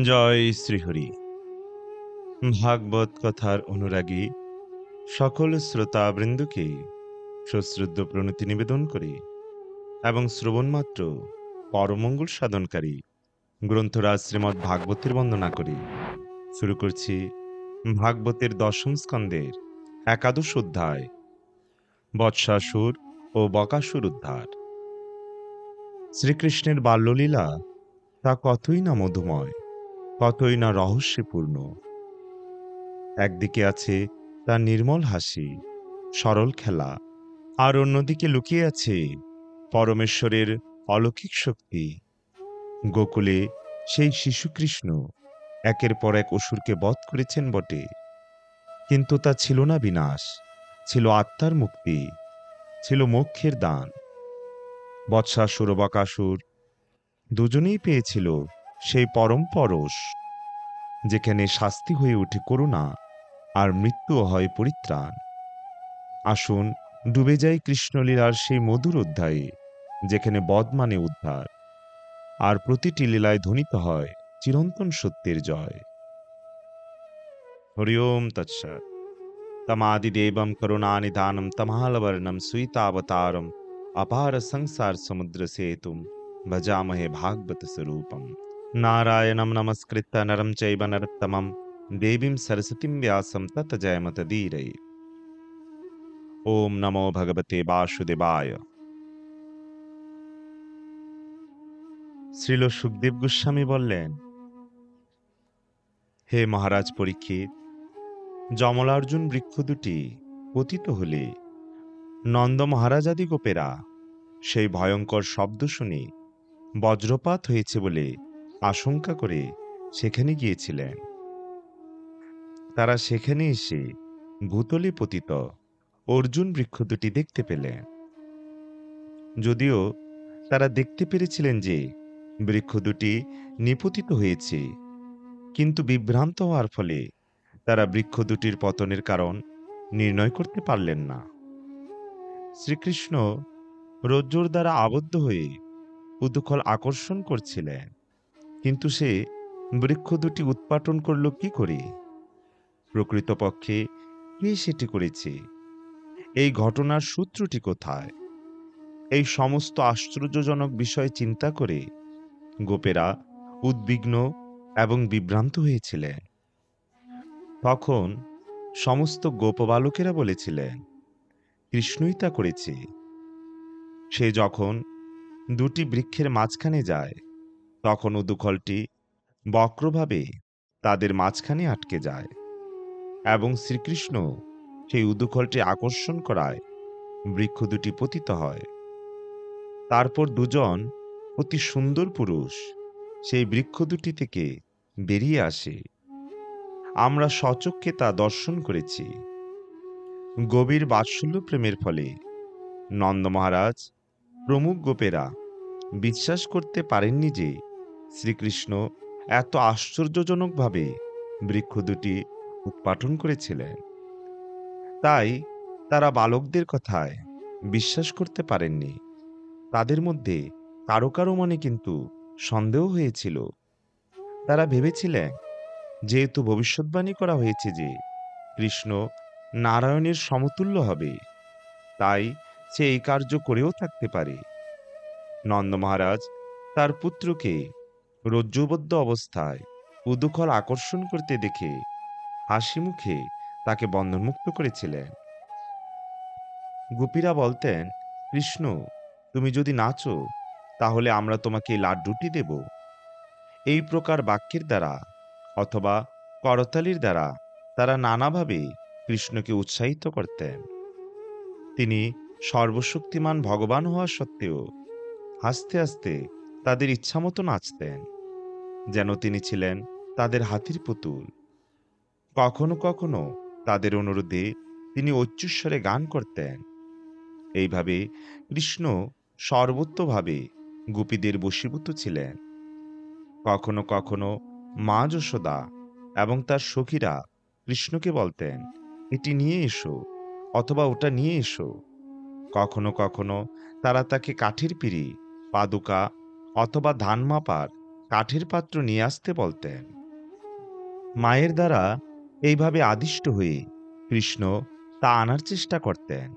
জয় শ্রীহরি। ভাগবত কথার অনুরাগী সকল শ্রোতাবৃন্দকে সশ্রদ্ধ প্রণতি নিবেদন করে এবং শ্রবণমাত্র পরমঙ্গল সাধনকারী গ্রন্থরাজ শ্রীমদ্ ভাগবতের বন্দনা করে শুরু করছি ভাগবতের দশম স্কন্ধের একাদশ অধ্যায়, বৎসাসুর ও বকাসুর উদ্ধার। শ্রীকৃষ্ণের বাল্যলীলা তা কতই না মধুময়, কতই না রহস্যপূর্ণ। একদিকে আছে তার নির্মল হাসি, সরল খেলা, আর অন্যদিকে লুকিয়ে আছে পরমেশ্বরের অলৌকিক শক্তি। গোকুলে সেই শিশুকৃষ্ণ একের পর এক অসুরকে বধ করেছেন বটে, কিন্তু তা ছিল না বিনাশ, ছিল আত্মার মুক্তি, ছিল মোক্ষের দান। বৎসাসুর ও বকাসুর দুজনেই পেয়েছিল সেই পরম পরশ, যেখানে শাস্তি হয়ে ওঠে করুণা আর মৃত্যু হয় পরিত্রাণ। আসুন ডুবে যাই কৃষ্ণলীলার সেই মধুর অধ্যায়ে, যেখানে বধ মানে উদ্ধার, আর প্রতিটি লীলায় ধ্বনিত হয় চিরন্তন সত্যের জয়। হরি ওম তৎসৎ। তমাদিদেবম করুণানিধানম তমালবর্ণম সুইতাবতারম অপার সংসার সমুদ্র সেতুম ভজামহে ভাগবত স্বরূপম। নারায়ণম নমস্কৃত্য নরম চৈব নরোত্তমম দেবীম সরস্বতীম ব্যাসম তত জয়মতদীরয়ে। ওম নমো ভগবতে বাসুদেবায়। শ্রীল সুখদেব গোস্বামী বললেন, হে মহারাজ পরীক্ষিত, যমলার্জুন বৃক্ষ দুটি পতিত হলে নন্দ মহারাজ আদি গোপেরা সেই ভয়ঙ্কর শব্দ শুনে বজ্রপাত হয়েছে বলে আশঙ্কা করে সেখানে গিয়েছিলেন। তারা সেখানে এসে ভূতলে পতিত অর্জুন বৃক্ষ দুটি দেখতে পেলেন। যদিও তারা দেখতে পেরেছিলেন যে বৃক্ষ দুটি নিপতিত হয়েছে, কিন্তু বিভ্রান্ত হওয়ার ফলে তারা বৃক্ষ দুটির পতনের কারণ নির্ণয় করতে পারলেন না। শ্রীকৃষ্ণ রজ্জুর দ্বারা আবদ্ধ হয়ে উদুখল আকর্ষণ করছিলেন, কিন্তু সে বৃক্ষ দুটি উৎপাটন করল কি করে? প্রকৃতপক্ষে কে সেটি করেছে? এই ঘটনার সূত্রটি কোথায়? এই সমস্ত আশ্চর্যজনক বিষয় চিন্তা করে গোপেরা উদ্বিগ্ন এবং বিভ্রান্ত হয়েছিলেন। তখন সমস্ত গোপবালকেরা বলেছিলেন, কৃষ্ণই তা করেছে। সে যখন দুটি বৃক্ষের মাঝখানে যায়, তখন উদুখলটি বক্রভাবে তাদের মাঝখানে আটকে যায় এবং শ্রীকৃষ্ণ সেই উদুখলটি আকর্ষণ করায় বৃক্ষ দুটি পতিত হয়। তারপর দুজন অতি সুন্দর পুরুষ সেই বৃক্ষ দুটি থেকে বেরিয়ে আসে। আমরা স্বচক্ষে তা দর্শন করেছি। গভীর বাৎসল্য প্রেমের ফলে নন্দ মহারাজ প্রমুখ গোপেরা বিশ্বাস করতে পারেননি যে শ্রীকৃষ্ণ এত আশ্চর্যজনকভাবে বৃক্ষ দুটি উৎপাটন করেছিলেন। তাই তারা বালকদের কথায় বিশ্বাস করতে পারেননি। তাদের মধ্যে কারো কারো মনে কিন্তু সন্দেহ হয়েছিল। তারা ভেবেছিলেন, যেহেতু ভবিষ্যদ্বাণী করা হয়েছে যে কৃষ্ণ নারায়ণের সমতুল্য হবে, তাই সে এই কার্য করেও থাকতে পারে। নন্দ মহারাজ তার পুত্রকে রজ্জুবদ্ধ অবস্থায় উদুখল আকর্ষণ করতে দেখে হাসি মুখে তাকে বন্ধনমুক্ত করেছিলেন। গোপীরা বলতেন, কৃষ্ণ, তুমি যদি নাচো তাহলে আমরা তোমাকে লাড্ডুটি দেব। এই প্রকার বাক্যের দ্বারা অথবা করতালির দ্বারা তারা নানাভাবে কৃষ্ণকে উৎসাহিত করতেন। তিনি সর্বশক্তিমান ভগবান হওয়া সত্ত্বেও হাসতে হাসতে তাদের ইচ্ছামতো নাচতেন, যেন তিনি ছিলেন তাদের হাতির পুতুল। কখনো কখনো তাদের অনুরোধে তিনি উচ্চস্বরে গান করতেন। এইভাবে কৃষ্ণ সর্বত্রভাবে গোপীদের বশীভূত ছিলেন। কখনো কখনো মা যশোদা এবং তার সখীরা কৃষ্ণকে বলতেন, এটি নিয়ে এসো অথবা ওটা নিয়ে এসো। কখনো কখনো তারা তাকে কাঠের পিঁড়ি, পাদুকা অথবা ধান মাপার কাঠের পাত্র নিয়ে আসতে বলতেন। মায়ের দ্বারা এইভাবে আদিষ্ট হয়ে কৃষ্ণ তা আনার চেষ্টা করতেন।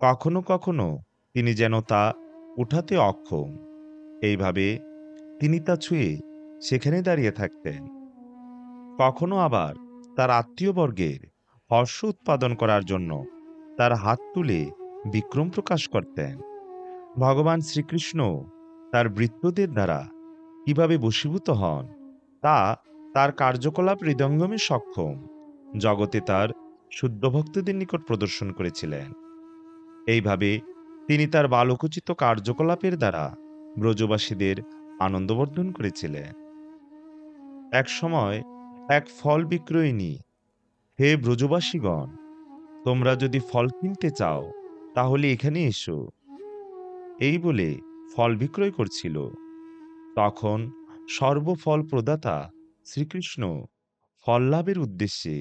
কখনো কখনো তিনি যেন তা উঠাতে অক্ষম। এইভাবে তিনি তা ছুঁয়ে সেখানে দাঁড়িয়ে থাকতেন। কখনো আবার তার আত্মীয়বর্গের হর্ষ উৎপাদন করার জন্য তার হাত তুলে বিক্রম প্রকাশ করতেন। ভগবান শ্রীকৃষ্ণ তার ভৃত্যদের দ্বারা কিভাবে বশীভূত হন তা তার কার্যকলাপ হৃদয়ঙ্গমে সক্ষম জগতে তার শুদ্ধ ভক্তদের নিকট প্রদর্শন করেছিলেন। এইভাবে তিনি তার বালকোচিত কার্যকলাপের দ্বারা ব্রজবাসীদের আনন্দবর্ধন করেছিলেন। এক সময় এক ফল বিক্রয়িনী, হে ব্রজবাসীগণ, তোমরা যদি ফল কিনতে চাও তাহলে এখানে এসো, এই বলে ফল বিক্রয় করছিল। তখন সর্বফল প্রদাতা শ্রীকৃষ্ণ ফল লাভের উদ্দেশ্যে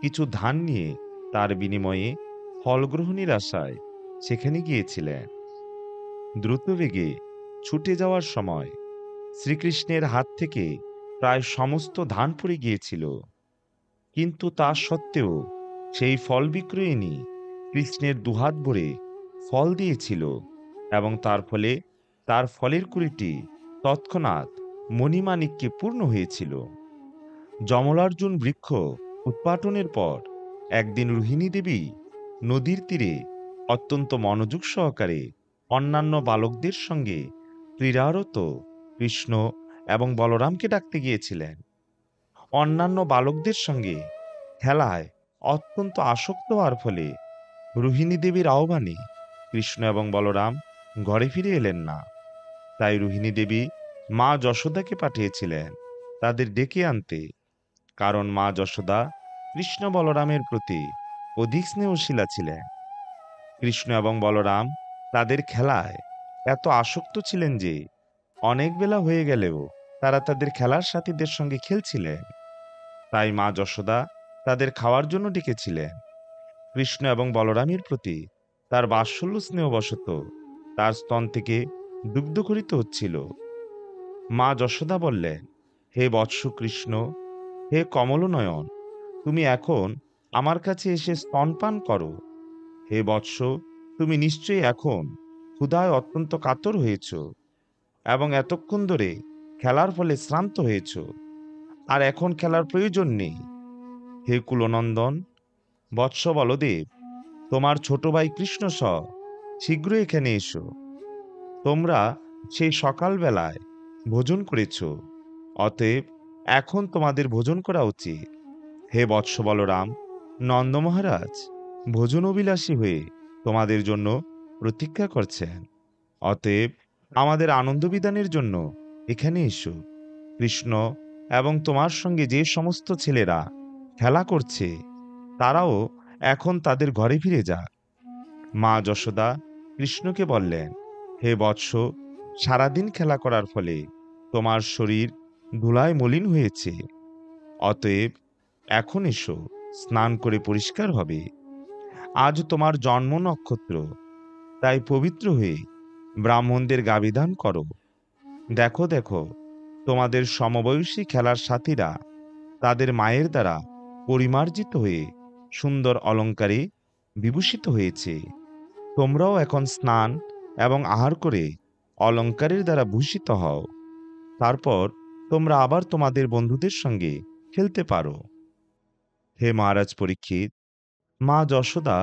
কিছু ধান নিয়ে তার বিনিময়ে ফল গ্রহণের আশায় সেখানে গিয়েছিলেন। দ্রুতবেগে ছুটে যাওয়ার সময় শ্রীকৃষ্ণের হাত থেকে প্রায় সমস্ত ধান পড়ে গিয়েছিল, কিন্তু তা সত্ত্বেও সেই ফল বিক্রয়িনী কৃষ্ণের দুহাত ভরে ফল দিয়েছিল এবং তার ফলে তার ফলের কুড়িটি তৎক্ষণাৎ মণিমাণিক্যে পূর্ণ হয়েছিল। যমলার্জুন বৃক্ষ উৎপাটনের পর একদিন রোহিণী দেবী নদীর তীরে অত্যন্ত মনোযোগ সহকারে অন্যান্য বালকদের সঙ্গে ক্রীড়ারত কৃষ্ণ এবং বলরামকে ডাকতে গিয়েছিলেন। অন্যান্য বালকদের সঙ্গে খেলায় অত্যন্ত আসক্ত হওয়ার ফলে রোহিণী দেবীর আহ্বানে কৃষ্ণ এবং বলরাম ঘরে ফিরে এলেন না। তাই রোহিণী দেবী মা যশোদাকে পাঠিয়েছিলেন তাদের ডেকে আনতে, কারণ মা যশোদা কৃষ্ণ বলরামের প্রতি অধিক স্নেহশীলা ছিলেন। কৃষ্ণ এবং বলরাম তাদের খেলায় এত আসক্ত ছিলেন যে অনেক বেলা হয়ে গেলেও তারা তাদের খেলার সাথীদের সঙ্গে খেলছিলেন। তাই মা যশোদা তাদের খাওয়ার জন্য ডেকেছিলেন। কৃষ্ণ এবং বলরামের প্রতি তার বাৎসল্য স্নেহবশত তার স্তন থেকে দুগ্ধ খরিত হচ্ছিল। মা যশোদা বললেন, হে বৎস কৃষ্ণ, হে কমলনয়ন, তুমি এখন আমার কাছে এসে স্তনপান করো। হে বৎস, তুমি নিশ্চয়ই এখন ক্ষুধায় অত্যন্ত কাতর হয়েছ এবং এতক্ষণ ধরে খেলার ফলে শ্রান্ত হয়েছ, আর এখন খেলার প্রয়োজন নেই। হে কুলনন্দন, বৎস বলদেব, তোমার ছোট ভাই কৃষ্ণ সহ শীঘ্র এখানে এসো। তোমরা সেই সকালবেলায় ভোজন করেছ, অতএব এখন তোমাদের ভোজন করা উচিত। হে বৎস বলরাম, নন্দ মহারাজ ভোজন অভিলাষী হয়ে তোমাদের জন্য প্রতীক্ষা করছেন। অতএব আমাদের আনন্দ বিধানের জন্য এখানে এসো। কৃষ্ণ এবং তোমার সঙ্গে যে সমস্ত ছেলেরা খেলা করছে তারাও এখন তাদের ঘরে ফিরে যাক। মা যশোদা কৃষ্ণকে বললেন, হে বৎস, সারাদিন খেলা করার ফলে তোমার শরীর ধুলায় মলিন হয়েছে, অতএব এখন এসো, স্নান করে পরিষ্কার হবে। আজ তোমার জন্ম নক্ষত্র, তাই পবিত্র হয়ে ব্রাহ্মণদের গাবিদান করো। দেখো দেখো, তোমাদের সমবয়সী খেলার সাথীরা তাদের মায়ের দ্বারা পরিমার্জিত হয়ে সুন্দর অলঙ্কারে বিভূষিত হয়েছে। তোমরাও এখন স্নান এবং আহার করে অলঙ্কারের দ্বারা ভূষিত হও। তারপর তোমরা আবার তোমাদের বন্ধুদের সঙ্গে খেলতে পারো। হে মহারাজ পরীক্ষিত, মা যশোদা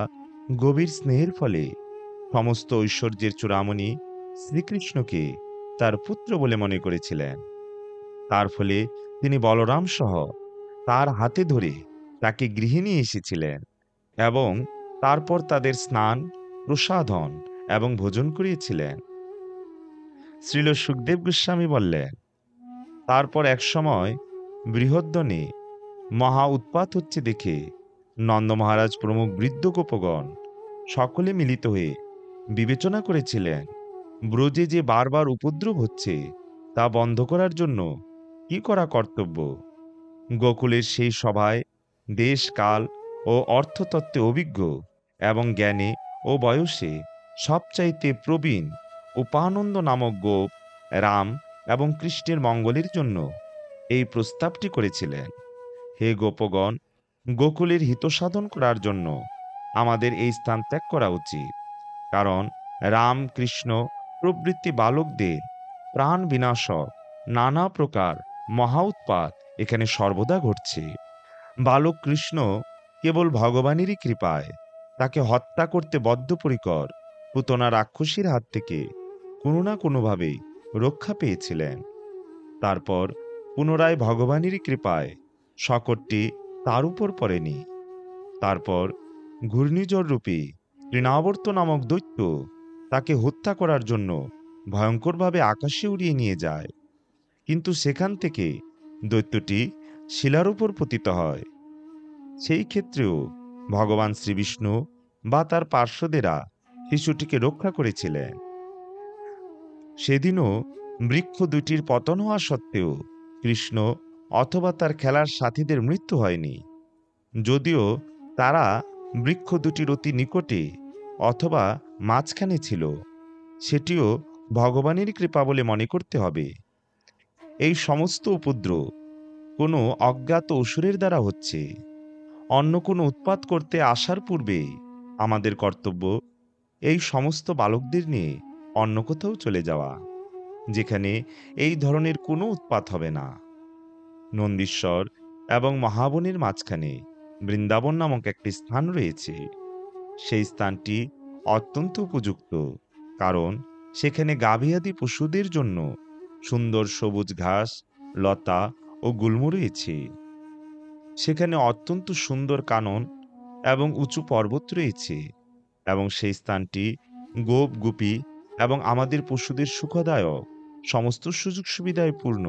গভীর স্নেহের ফলে সমস্ত ঐশ্বর্যের চূড়ামণি শ্রীকৃষ্ণকে তার পুত্র বলে মনে করেছিলেন। তার ফলে তিনি বলরাম সহ তার হাতে ধরে তাকে গৃহে নিয়ে এসেছিলেন এবং তারপর তাদের স্নান, প্রসাধন এবং ভোজন করিয়েছিলেন। শ্রীল সুখদেব গোস্বামী বললেন, তারপর এক সময় বৃহদ্দনে মহা উৎপাত হচ্ছে দেখে নন্দ মহারাজ প্রমুখ বৃদ্ধ গোপগণ সকলে মিলিত হয়ে বিবেচনা করেছিলেন, ব্রজে যে বারবার উপদ্রব হচ্ছে তা বন্ধ করার জন্য কি করা কর্তব্য। গোকুলের সেই সভায় দেশ, কাল ও অর্থতত্ত্বে অভিজ্ঞ এবং জ্ঞানে ও বয়সে সবচাইতে প্রবীণ উপানন্দ নামক গোপ রাম এবং কৃষ্ণের মঙ্গলের জন্য এই প্রস্তাবটি করেছিলেন। হে গোপগণ, গোকুলের হিত সাধন করার জন্য আমাদের এই স্থান ত্যাগ করা উচিত, কারণ রাম কৃষ্ণ প্রভৃতি বালকদের প্রাণ বিনাশক নানা প্রকার মহা উৎপাত এখানে সর্বদা ঘটছে। বালক কৃষ্ণ কেবল ভগবানেরই কৃপায় তাকে হত্যা করতে বদ্ধপরিকর পুতনা রাক্ষসীর হাত থেকে কোনো না কোনোভাবে রক্ষা পেয়েছিলেন। তারপর পুনরায় ভগবানেরই কৃপায় শকটটি তার উপর পড়েনি। তারপর ঘূর্ণিঝড় রূপী তৃণাবর্ত নামক দৈত্য তাকে হত্যা করার জন্য ভয়ঙ্করভাবে আকাশে উড়িয়ে নিয়ে যায়, কিন্তু সেখান থেকে দৈত্যটি শিলার উপর পতিত হয়। সেই ক্ষেত্রেও ভগবান শ্রীবিষ্ণু বা তার পার্শ্বদেরা শিশুটিকে রক্ষা করেছিলেন। সেদিনও বৃক্ষ দুটির পতন হওয়া সত্ত্বেও কৃষ্ণ অথবা তার খেলার সাথীদের মৃত্যু হয়নি, যদিও তারা বৃক্ষ দুটির অতি নিকটে অথবা মাঝখানে ছিল। সেটিও ভগবানের কৃপা বলে মনে করতে হবে। এই সমস্ত উপদ্রব কোনো অজ্ঞাত অসুরের দ্বারা হচ্ছে। অন্য কোনো উৎপাত করতে আসার পূর্বে আমাদের কর্তব্য এই সমস্ত বালকদের নিয়ে অন্য কোথাও চলে যাওয়া, যেখানে এই ধরনের কোনো উৎপাত হবে না। নন্দীশ্বর এবং মহাবনের মাঝখানে বৃন্দাবন নামক একটি স্থান রয়েছে। সেই স্থানটি অত্যন্ত উপযুক্ত, কারণ সেখানে গাভী পশুদের জন্য সুন্দর সবুজ ঘাস, লতা ও গুল্ম রয়েছে। সেখানে অত্যন্ত সুন্দর কানন এবং উঁচু পর্বত রয়েছে, এবং সেই স্থানটি গোপ গুপি এবং আমাদের পশুদের সুখদায়ক সমস্ত সুযোগ সুবিধায় পূর্ণ।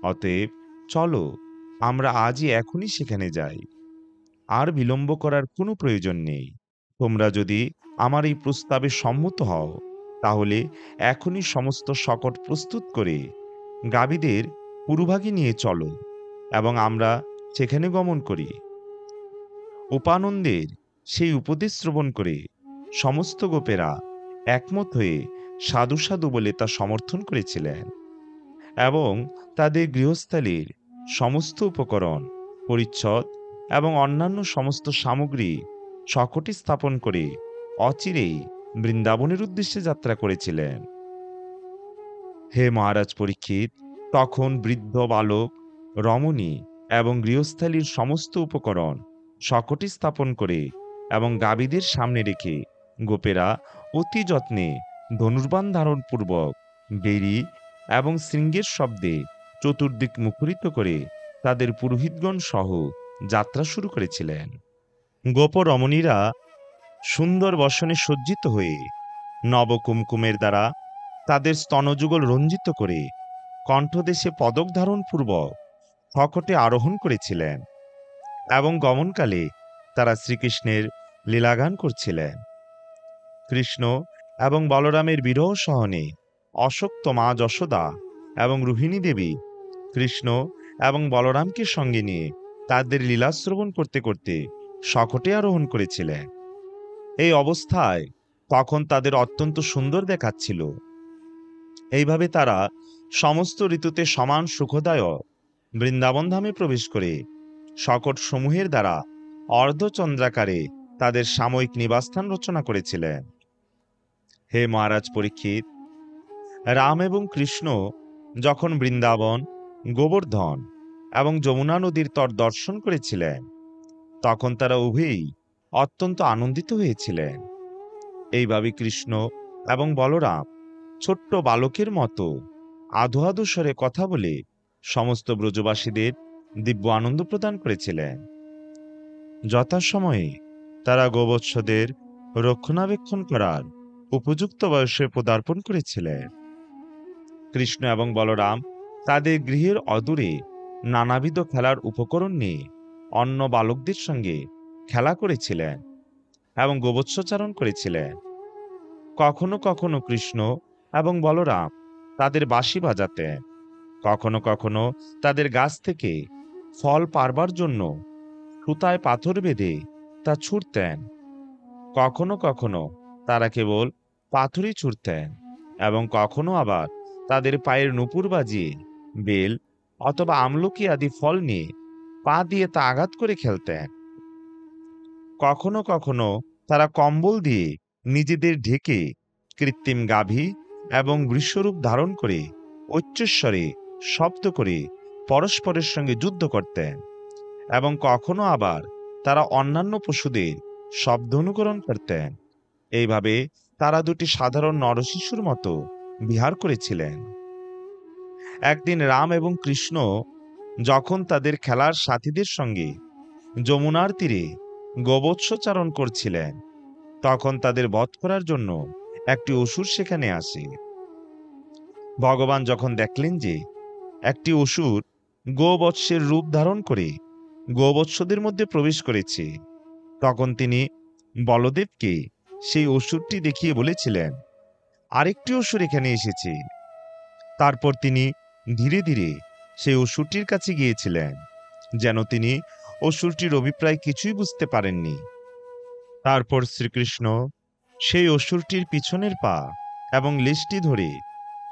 অতএব চলো আমরা আজই এখনই সেখানে যাই। আর বিলম্ব করার কোনো প্রয়োজন নেই। তোমরা যদি আমার এই প্রস্তাবে সম্মত হও, তাহলে এখনই সমস্ত শকট প্রস্তুত করে গাভীদের পুরুভাগে নিয়ে চলো এবং আমরা সেখানে গমন করি। উপানন্দের সেই উপদেশ শ্রবণ করে সমস্ত গোপেরা একমত হয়ে সাধু সাধু বলে তা সমর্থন করেছিলেন, এবং তাদের গৃহস্থালির সমস্ত উপকরণ, পরিচ্ছদ এবং অন্যান্য সমস্ত সামগ্রী শকটে স্থাপন করে অচিরেই বৃন্দাবনের উদ্দেশ্যে যাত্রা করেছিলেন। হে মহারাজ পরীক্ষিত, তখন বৃদ্ধ বালক, রমণী এবং গৃহস্থালির সমস্ত উপকরণ শকটে স্থাপন করে এবং গাভীদের সামনে রেখে গোপেরা অতি যত্নে ধনুর্বাণ ধারণপূর্বক বেরি এবং শৃঙ্গের শব্দে চতুর্দিক মুখরিত করে তাদের পুরোহিতগণ সহ যাত্রা শুরু করেছিলেন। গোপ রমণীরা সুন্দর বসনে সজ্জিত হয়ে নবকুমকুমের দ্বারা তাদের স্তনযুগল রঞ্জিত করে কণ্ঠদেশে পদক ধারণ পূর্বক শকটে আরোহণ করেছিলেন, এবং গমনকালে তারা শ্রীকৃষ্ণের লীলাগান করছিলেন। কৃষ্ণ এবং বলরামের বিরহ সহনে অশক্ত মা যশোদা এবং রোহিণী দেবী কৃষ্ণ এবং বলরামকে সঙ্গে নিয়ে তাদের লীলা শ্রবণ করতে করতে শকটে আরোহণ করেছিলেন। এই অবস্থায় তখন তাদের অত্যন্ত সুন্দর দেখাচ্ছিল। এইভাবে তারা সমস্ত ঋতুতে সমান সুখদায়ক বৃন্দাবন ধামে প্রবেশ করে শকট সমূহের দ্বারা অর্ধচন্দ্রাকারে তাদের সাময়িক নিবাসস্থান রচনা করেছিলেন। হে মহারাজ পরীক্ষিত, রাম এবং কৃষ্ণ যখন বৃন্দাবন, গোবর্ধন এবং যমুনা নদীর তট দর্শন করেছিলেন, তখন তারা উভয়েই অত্যন্ত আনন্দিত হয়েছিলেন। এইভাবে কৃষ্ণ এবং বলরাম ছোট্ট বালকের মতো আধো আধো স্বরে কথা বলে সমস্ত ব্রজবাসীদের দিব্য আনন্দ প্রদান করেছিলেন। যথাসময়ে তারা গোবৎসদের রক্ষণাবেক্ষণ করার উপযুক্ত বয়সে পদার্পণ করেছিলেন। কৃষ্ণ এবং বলরাম তাদের গৃহের অদূরে নানাবিধ খেলার উপকরণ নিয়ে অন্য বালকদের সঙ্গে খেলা করেছিলেন এবং গোবৎসচারণ করেছিলেন। কখনো কখনো কৃষ্ণ এবং বলরাম তাদের বাঁশি বাজাতেন, কখনো কখনো তাদের গাছ থেকে ফল পারবার জন্য সুতায় পাথর বেঁধে তা ছুঁড়তেন। কখনো কখনো তারা কেবল পাথরই ছুঁড়তেন, এবং কখনো আবার তাদের পায়ের নূপুর বাজিয়ে বেল অথবা আমলকি আদি ফল নিয়ে পা দিয়ে তা আঘাত করে খেলতেন। কখনো কখনো তারা কম্বল দিয়ে নিজেদের ঢেকে কৃত্রিম গাভী এবং বৃষরূপ ধারণ করে উচ্চস্বরে শব্দ করে পরস্পরের সঙ্গে যুদ্ধ করতেন, এবং কখনো আবার তারা অন্যান্য পশুদের শব্দ অনুকরণ করতেন। এইভাবে তারা দুটি সাধারণ নরশিশুর মতো বিহার করেছিলেন। একদিন রাম এবং কৃষ্ণ যখন তাদের খেলার সাথীদের সঙ্গে যমুনার তীরে গোবৎসচারণ করছিলেন, তখন তাদের বধ করার জন্য একটি অসুর সেখানে আসে। ভগবান যখন দেখলেন যে একটি অসুর গোবৎসের রূপ ধারণ করে গোবৎসদের মধ্যে প্রবেশ করেছে, তখন তিনি বলদেবকে সেই অসুরটি দেখিয়ে বলেছিলেন, আরেকটি অসুর এখানে এসেছে। তারপর তিনি ধীরে ধীরে সেই অসুরটির কাছে গিয়েছিলেন, যেন তিনি অসুরটির অভিপ্রায় কিছুই বুঝতে পারেননি। তারপর শ্রীকৃষ্ণ সেই অসুরটির পিছনের পা এবং লেজটি ধরে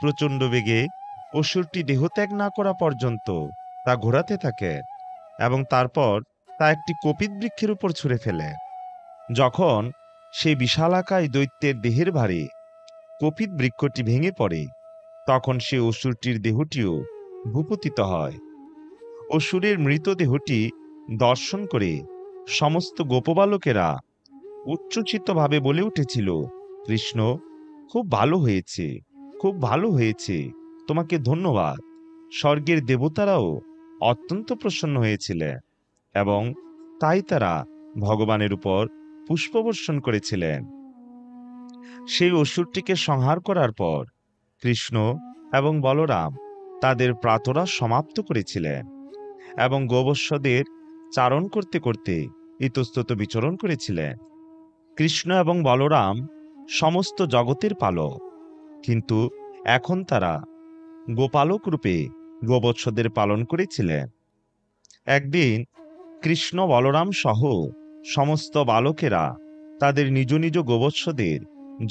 প্রচণ্ড বেগে অসুরটি দেহত্যাগ না করা পর্যন্ত তা ঘোরাতে থাকে, এবং তারপর তা একটি কপিত বৃক্ষের উপর ছুঁড়ে ফেলে। যখন সেই বিশালাকায় দৈত্যের দেহের ভারে কপিত বৃক্ষটি ভেঙে পড়ে, তখন সে অসুরটির দেহটিও ভূপতিত হয়। অসুরের মৃতদেহটি দর্শন করে সমস্ত গোপবালকেরা উচ্ছ্বসিতভাবে বলে উঠেছিল, কৃষ্ণ, খুব ভালো হয়েছে, খুব ভালো হয়েছে, তোমাকে ধন্যবাদ। স্বর্গের দেবতারাও অত্যন্ত প্রসন্ন হয়েছিলেন, এবং তাই তারা ভগবানের উপর পুষ্পবর্ষণ করেছিলেন। সেই অসুরটিকে সংহার করার পর কৃষ্ণ এবং বলরাম তাদের প্রাতরা সমাপ্ত করেছিলেন, এবং গোবৎসদের চারণ করতে করতে ইতস্তত বিচরণ করেছিলেন। কৃষ্ণ এবং বলরাম সমস্ত জগতের পালক, কিন্তু এখন তারা গোপালক রূপে গোবৎসদের পালন করেছিলেন। একদিন কৃষ্ণ বলরাম সহ সমস্ত বালকেরা তাদের নিজ নিজ গোবৎসদের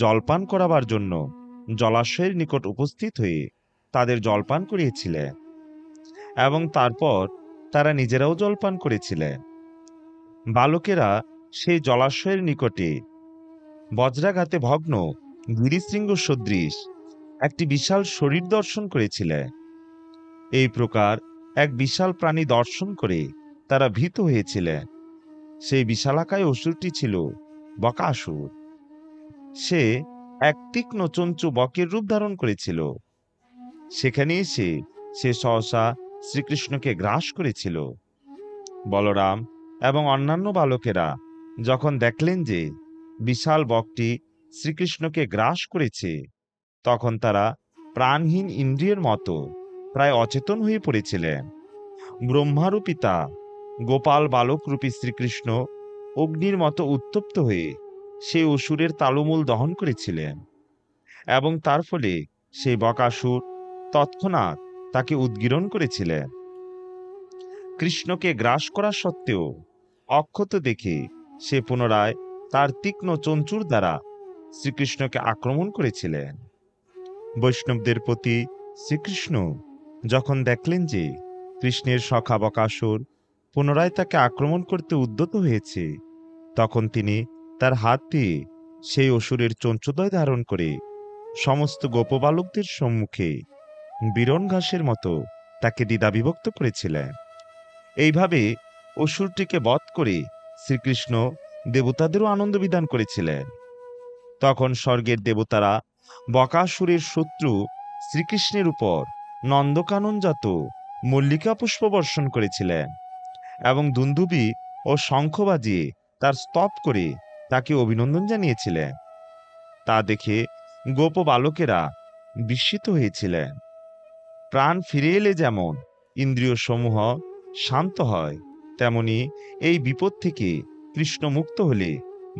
জলপান করাবার জন্য জলাশয়ের নিকট উপস্থিত হয়ে তাদের জলপান করিয়েছিলেন, এবং তারপর তারা নিজেরাও জলপান করেছিলেন। বালকেরা সেই জলাশয়ের নিকটে বজ্রাঘাতে ভগ্ন গিরিশৃঙ্গ সদৃশ একটি বিশাল শরীর দর্শন করেছিলেন। এই প্রকার এক বিশাল প্রাণী দর্শন করে তারা ভীত হয়েছিলেন। সেই বিশালাকায় অসুরটি ছিল বকাসুর। সে এক তীক্ষ্ণ চঞ্চু বকের রূপ ধারণ করেছিল। সেখানে এসে সে সহসা শ্রীকৃষ্ণকে গ্রাস করেছিল। বলরাম এবং অন্যান্য বালকেরা যখন দেখলেন যে বিশাল বকটি শ্রীকৃষ্ণকে গ্রাস করেছে, তখন তারা প্রাণহীন ইন্দ্রিয়ের মতো প্রায় অচেতন হয়ে পড়েছিলেন। ব্রহ্মারূপী পিতা গোপাল বালকরূপী শ্রীকৃষ্ণ অগ্নির মতো উত্তপ্ত হয়ে সেই অসুরের তালুমূল দহন করেছিলেন, এবং তার ফলে সেই বকাসুর তৎক্ষণাৎ তাকে উদ্গীরণ করেছিলেন। কৃষ্ণকে গ্রাস করা সত্ত্বেও অক্ষত দেখে সে পুনরায় তার তীক্ষ্ণ চঞ্চুর দ্বারা শ্রীকৃষ্ণকে আক্রমণ করেছিলেন। বৈষ্ণবদের প্রতি শ্রীকৃষ্ণ যখন দেখলেন যে কৃষ্ণের সখা বকাসুর পুনরায় তাকে আক্রমণ করতে উদ্যত হয়েছে, তখন তিনি তার হাত দিয়ে সেই অসুরের চঞ্চুদয় ধারণ করে সমস্ত গোপবালকদের সম্মুখে বিরন ঘাসের মতো তাকে দ্বিধাবিভক্ত করেছিলেন। এইভাবে অসুরটিকে বধ করে শ্রীকৃষ্ণ দেবতাদেরও আনন্দ বিধান করেছিলেন। তখন স্বর্গের দেবতারা বকাসুরের শত্রু শ্রীকৃষ্ণের উপর নন্দকাননজাত মল্লিকা পুষ্প বর্ষণ করেছিলেন, এবং দুন্দুবি ও শঙ্খ বাজিয়ে তার স্তব করে তাকে অভিনন্দন জানিয়েছিলেন। তা দেখে গোপ বালকেরা বিস্মিত হয়েছিলেন। প্রাণ ফিরে এলে যেমন ইন্দ্রিয় সমূহ শান্ত হয়, তেমনি এই বিপদ থেকে কৃষ্ণ মুক্ত হলে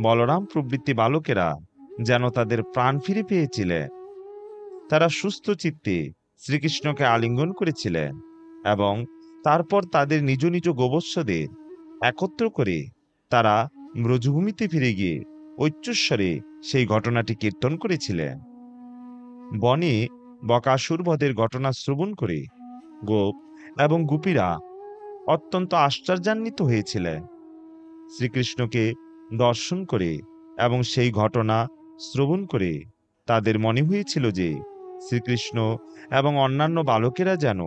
বলরাম প্রভৃতি বালকেরা যেন তাদের প্রাণ ফিরে পেয়েছিলেন। তারা সুস্থ চিত্তে শ্রীকৃষ্ণকে আলিঙ্গন করেছিলেন, এবং তারপর তাদের নিজ নিজ গোবৎসদের একত্র করে তারা ব্রজভূমিতে ফিরে গিয়ে উচ্চস্বরে সেই ঘটনাটি কীর্তন করেছিলেন। বনে বকাসুর বধের ঘটনা শ্রবণ করে গোপ এবং গোপীরা অত্যন্ত আশ্চর্যান্বিত হয়েছিলেন। শ্রীকৃষ্ণকে দর্শন করে এবং সেই ঘটনা শ্রবণ করে তাদের মনে হয়েছিল যে শ্রীকৃষ্ণ এবং অন্যান্য বালকেরা যেন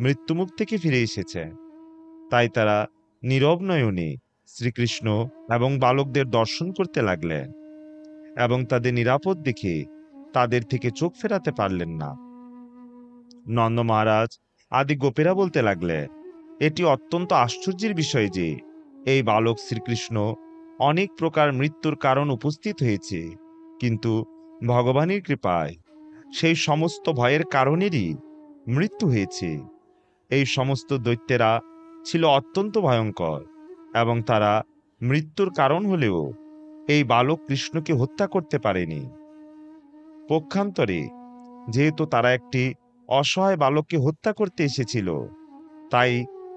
মৃত্যুমুখ থেকে ফিরে এসেছে। তাই তারা নীরব নয়নে শ্রীকৃষ্ণ এবং বালকদের দর্শন করতে লাগলেন এবং তাদের নিরাপদ দেখে তাদের থেকে চোখ ফেরাতে পারলেন না। নন্দ মহারাজ আদি গোপেরা বলতে লাগলেন, এটি অত্যন্ত আশ্চর্যের বিষয় যে এই বালক শ্রীকৃষ্ণ অনেক প্রকার মৃত্যুর কারণ উপস্থিত হয়েছে, কিন্তু ভগবানের কৃপায় সেই সমস্ত ভয়ের কারণেরই মৃত্যু হয়েছে। এই সমস্ত দৈত্যেরা ছিল অত্যন্ত ভয়ঙ্কর এবং তারা মৃত্যুর কারণ হলেও এই বালক কৃষ্ণকে হত্যা করতে পারেনি। পক্ষান্তরে যেহেতু তারা একটি অসহায় বালককে হত্যা করতে এসেছিল, তাই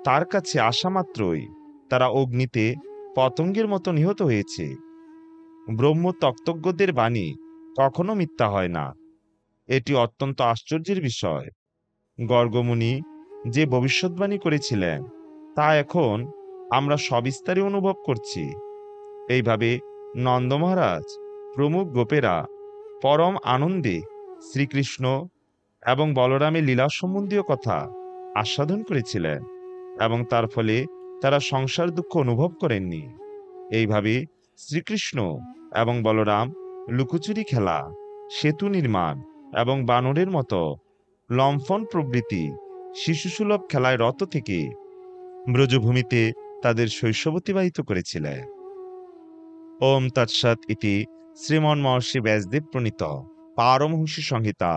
তার কাছে আসা মাত্রই তারা অগ্নিতে পতঙ্গের মতো নিহত হয়েছে। ব্রহ্ম তত্ত্বজ্ঞদের বাণী কখনো মিথ্যা হয় না। এটি অত্যন্ত আশ্চর্যের বিষয়। গর্গমুনি যে ভবিষ্যদ্বাণী করেছিলেন তা এখন আমরা সবিস্তারে অনুভব করছি। এইভাবে নন্দ মহারাজ প্রমুখ গোপেরা পরম আনন্দে শ্রীকৃষ্ণ এবং বলরামের লীলা সম্বন্ধীয় কথা আস্বাদন করেছিলেন এবং তার ফলে তারা সংসার দুঃখ অনুভব করেননি। এইভাবে শ্রীকৃষ্ণ এবং বলরাম লুকোচুরি খেলা, সেতু নির্মাণ এবং বানরের মতো লম্ফন প্রভৃতি শিশুসুলভ খেলায় রত থেকে ব্রজভূমিতে তাদের শৈশব অতিবাহিত করেছিলেন। ওম তৎসৎ ইতি শ্রীমন মহর্ষি ব্যাসদেব প্রণীত পারমহংসী সংহিতা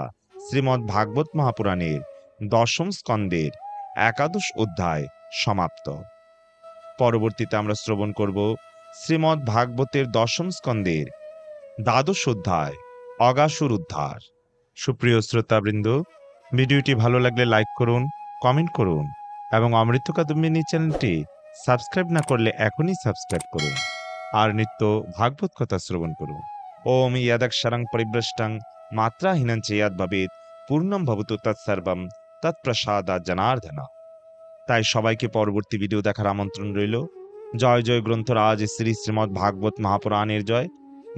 শ্রীমদ্ ভাগবত মহাপুরাণের দশম স্কন্দের একাদশ অধ্যায় সমাপ্ত। পরবর্তীতে আমরা শ্রবণ করব শ্রীমদ্ ভাগবতের দশম স্কন্দের দ্বাদশ অধ্যায় অগাসুর উদ্ধার। সুপ্রিয় শ্রোতাবৃন্দ, ভিডিওটি ভালো লাগলে লাইক করুন, কমেন্ট করুন এবং অমৃত কাদম্বিনী চ্যানেলটি সাবস্ক্রাইব না করলে এখনই সাবস্ক্রাইব করুন আর নিত্য ভাগবত কথা শ্রবণ করুন। ওম ইয়াদাক্ষরং পরিভ্রষ্টং মাত্রাহীনং চ ইয়াদ ভবেৎ পূর্ণম ভবতু তৎসর্বং তৎপ্রসাদাৎ জনার্দন। তাই সবাইকে পরবর্তী ভিডিও দেখার আমন্ত্রণ রইল। জয় জয় গ্রন্থরাজ শ্রী শ্রীমদ্ ভাগবত মহাপুরাণের জয়।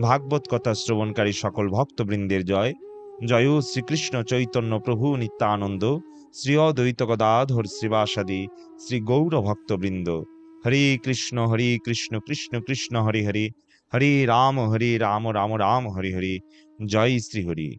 ভাগবত কথা শ্রবণকারী সকল ভক্তবৃন্দের জয়। জয় শ্রীকৃষ্ণ চৈতন্য প্রভু নিত্যানন্দ শ্রী অদ্বৈত গদাধর শ্রীবাসাদি শ্রী গৌর ভক্তবৃন্দ। হরে কৃষ্ণ কৃষ্ণ কৃষ্ণ হরে হরে, হরে রাম রাম রাম হরে হরে। জয় শ্রী হরি।